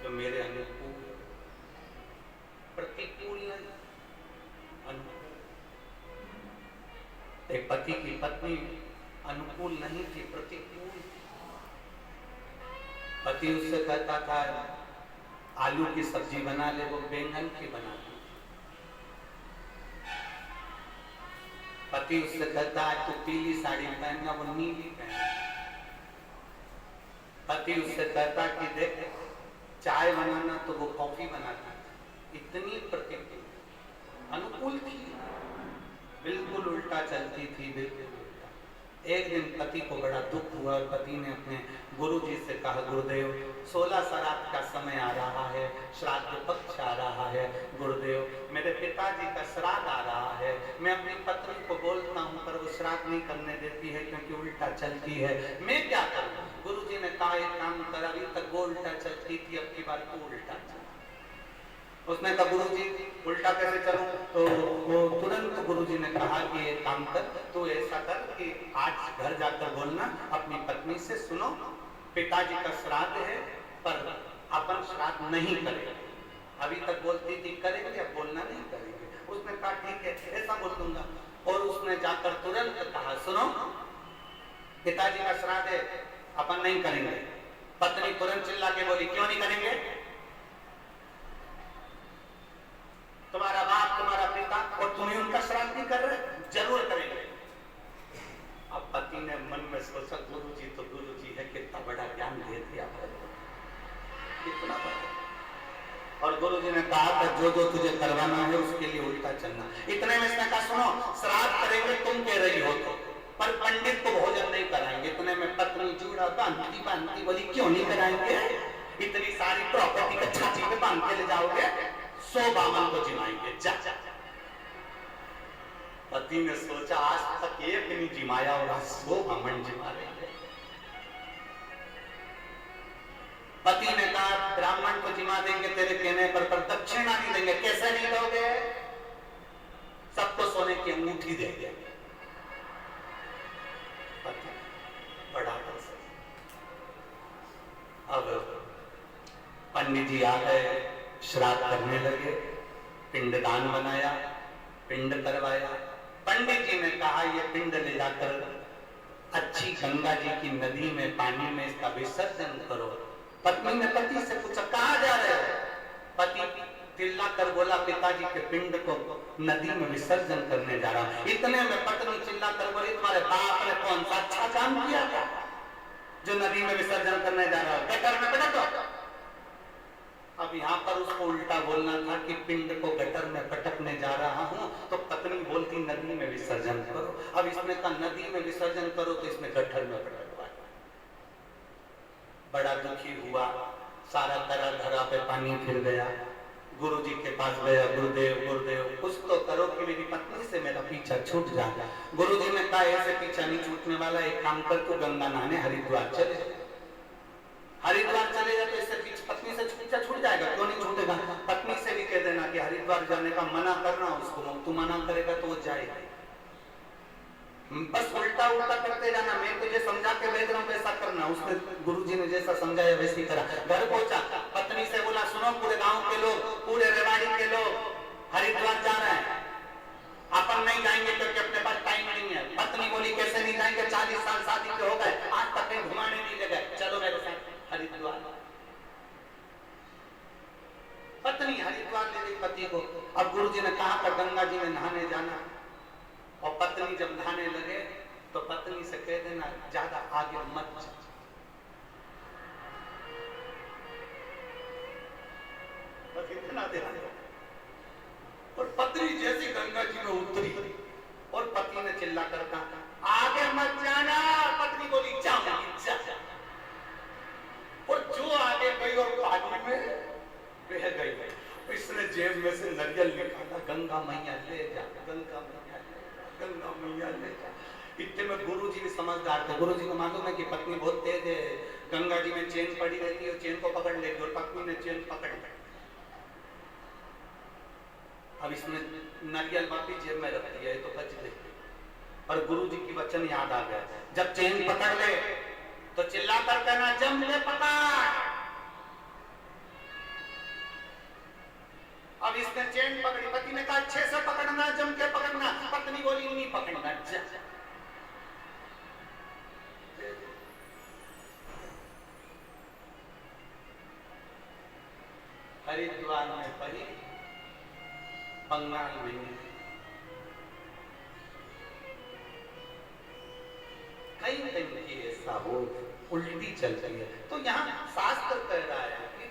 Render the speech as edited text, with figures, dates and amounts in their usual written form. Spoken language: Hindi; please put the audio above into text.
जो मेरे अनुकूल, प्रतिकूल नहीं, अनुकूल। एक पति की पत्नी अनुकूल नहीं थी, प्रतिकूल। पति उससे कहता था आलू की सब्जी बना ले, वो बैंगन की बना दी। पति उससे कहता है तू पीली साड़ी पहनना, वो नीली पहन। पति उससे कहता कि देख चाय बनाना, तो वो कॉफी बनाती। इतनी प्रतिकूल, अनुकूल थी, बिल्कुल उल्टा चलती थी, बिल्कुल उल्टा। एक दिन पति को बड़ा दुख हुआ और पति ने अपने गुरुजी से कहा, गुरुदेव 16 श्राद्ध का समय आ रहा है, श्राद्ध पक्ष आ रहा है, गुरुदेव मेरे पिताजी का श्राद्ध आ रहा है। मैं अपनी पत्नी को बोलता हूँ पर वो श्राद्ध नहीं करने देती है क्योंकि उल्टा चलती है, मैं क्या करूँ? गुरुजी ने कहा एक काम कर, अभी तक वो उल्टा चलती थी, अब की बार तू उल्टा चल। उसने कहा गुरुजी उल्टा कैसे चलूं? तो वो तुरंत गुरुजी ने कहा कि एक काम कर, तू ऐसा कर कि आज घर जाकर बोलना अपनी पत्नी से, सुनो पिताजी का श्राद्ध है पर अपन श्राद्ध नहीं करेंगे। अभी तक बोलती थी करेंगे, अब बोलना नहीं करेंगे। उसने कहा ठीक है, ऐसा बोल दूंगा। और उसने जाकर तुरंत कहा सुनो पिताजी का श्राद्ध है, अपन नहीं करेंगे। पत्नी तुरंत चिल्ला के बोली क्यों नहीं करेंगे? तुम्हारा बाप, तुम्हारा पिता और तुम्हें उनका श्राद्ध नहीं कर रहे, जरूर करेंगे। अब पति ने मन में सोचा गुरुजी तो गुरुजी है, कितना बड़ा ज्ञान दे दिया, कितना बड़ा। और गुरुजी ने कहा था जो जो तुझे करवाना है उसके लिए उल्टा चलना। इतने में इसने कहा सुनो श्राद्ध करेंगे तुम कह रही हो तो, पर पंडित को भोजन नहीं कराएंगे। इतने में पत्नी जूड़ा बांधती बोली क्यों नहीं कराएंगे? इतनी सारी प्रॉपर्टी को छाती पे बांध के ले जाओगे, 100 बामन को जिमाएंगे, जा। पति ने सोचा आज तक एक नहीं जिमाया और आज 100 बामन जिमा लेंगे। पति ने कहा ब्राह्मण को जिमा देंगे तेरे कहने पर दक्षिणा नहीं देंगे। कैसे नहीं दोगे? सबको सोने की अंगूठी देंगे। पति बड़ा प्रसन्न। अब पंडित जी आ गए, श्राद्ध करने लगे, पिंडदान बनाया, पिंड करवाया। पंडित जी ने कहा ये पिंड ले जाकर अच्छी गंगा जी की नदी में पानी में इसका विसर्जन करो। पत्नी ने पति से पूछा कहाँ जा रहे हो? पति चिल्ला कर बोला पिताजी के पिंड को नदी में विसर्जन करने जा रहा हूं। इतने में पत्नी चिल्ला कर बोली तुम्हारे बाप ने कौन सा अच्छा काम किया था जो नदी में विसर्जन करने जा रहा हो? गटर में पटक दो। अब यहाँ पर उसको उल्टा बोलना था कि पिंड को गटर में पटकने जा रहा हूँ, तो पत्नी बोलती नदी में विसर्जन करो। अब इसने कहा नदी में विसर्जन करो तो इसने गटर में पटकवा। बड़ा दुखी हुआ, सारा तरह धरा पे पानी फिर गया। गुरुजी के पास गया, गुरुदेव गुरुदेव कुछ तो करो कि मेरी पत्नी से मेरा पीछा छूट जाए। गुरुजी ने कहा ऐसे पीछा नहीं छूटने वाला, एक काम कर तू गंगा नहाने हरिद्वार चले। हरिद्वार चले जाए तो इससे पत्नी से पीछा छूट जाएगा। क्यों नहीं छूटेगा? पत्नी से भी कह देना कि हरिद्वार जाने का मना करना उसको, तू मना करेगा तो वो जाएगा। बस उल्टा उल्टा करते जाना। मैं तुझे समझा के भेज रहा हूँ वैसा करना। उसने गुरुजी ने जैसा समझाया वैसे ही करा। घर पहुंचा, पत्नी से बोला सुनो पूरे गांव के लोग, पूरे रेवाड़ी के लोग हरिद्वार जा रहे हैं, अपन नहीं जाएंगे क्योंकि अपने पास टाइम नहीं है। पत्नी बोली कैसे नहीं जाएंगे? 40 साल शादी के हो गए, आज तक कहीं घुमाने नहीं ले गए, चलो मेरे साथ हरिद्वार। पत्नी हरिद्वार ले गई पति को। अब गुरुजी ने कहा था गंगा जी में नहाने जाना, और पत्नी जब नहाने लगे तो पत्नी से कह देना ज्यादा आगे मत जा। बस इतना देना। और पत्नी जैसी गंगा जी में उतरी और पति ने चिल्ला कर कहा आगे मत जाना। पत्नी बोली जाऊंगी, जा। और जो आगे गई और पानी में बह गई। इसने जेब में से नारियल निकाला, गंगा मैया ले जा, गंगा मैया ले जा, गंगा मैया ले जा। इतने में गुरुजी भी समझदार थे। गुरुजी को मालूम है कि पत्नी बहुत तेज है, गंगा जी में चेन पड़ी रहती है, चेन को पकड़ लेगी, और पत्नी ने चेन पकड़ ली। अब इसने नारियल वापिस जेब में रख दिया तो बच गई। और गुरुजी की वचन याद आ गया, जब चेन पकड़ ले तो चिल्ला कर कहना जम ले पकड़। अच्छे से पकड़ना, जम के पकड़ना। पत्नी बोली नहीं पकड़ना, जा। हरिद्वार में पड़ी, बंगाल में नहीं। कई दिन की ऐसा हो, उल्टी चलती है। तो यहाँ शास्त्र कह रहा है कि